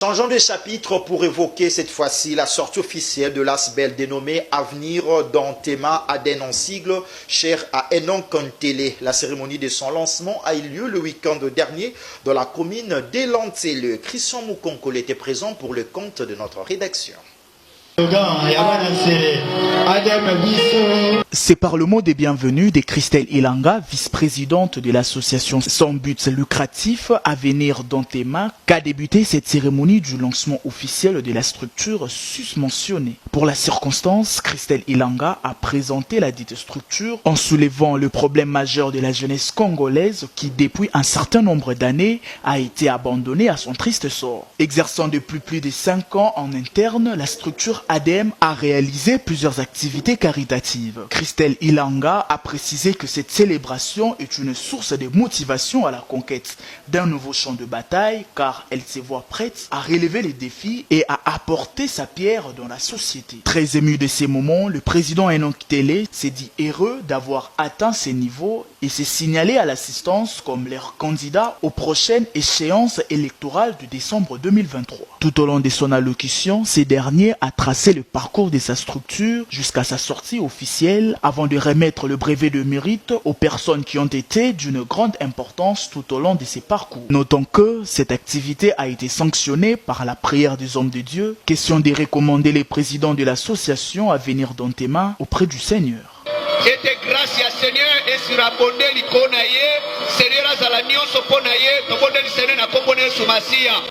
Changeons de chapitre pour évoquer cette fois-ci la sortie officielle de l'ASBEL dénommée Avenir d'Antema Aden en sigle, cher à Enon Kontele. La cérémonie de son lancement a eu lieu le week-end dernier dans la commune d'Elantele. Christian Moukonkole était présent pour le compte de notre rédaction. C'est par le mot des bienvenus de Christelle Ilanga, vice-présidente de l'association sans but lucratif Avenir d'Antema, qu'a débuté cette cérémonie du lancement officiel de la structure susmentionnée. Pour la circonstance, Christelle Ilanga a présenté la dite structure en soulevant le problème majeur de la jeunesse congolaise qui, depuis un certain nombre d'années, a été abandonnée à son triste sort. Exerçant depuis plus de 5 ans en interne, la structure ADM a réalisé plusieurs activités caritatives. Christelle Ilanga a précisé que cette célébration est une source de motivation à la conquête d'un nouveau champ de bataille car elle se voit prête à relever les défis et à apporter sa pierre dans la société. Très ému de ces moments, le président Enon Kontele s'est dit heureux d'avoir atteint ces niveaux et s'est signalé à l'assistance comme leur candidat aux prochaines échéances électorales de décembre 2023. Tout au long de son allocution, ce dernier a tracé le parcours de sa structure jusqu'à sa sortie officielle avant de remettre le brevet de mérite aux personnes qui ont été d'une grande importance tout au long de ces parcours. Notons que cette activité a été sanctionnée par la prière des hommes de Dieu, question de recommander les présidents de l'association Avenir d'Antema auprès du Seigneur. Ete gracia Seigneur et sur abonde likona ye Seigneur azala nyonso pona ye tobonde Seigneur na kombone sumasia.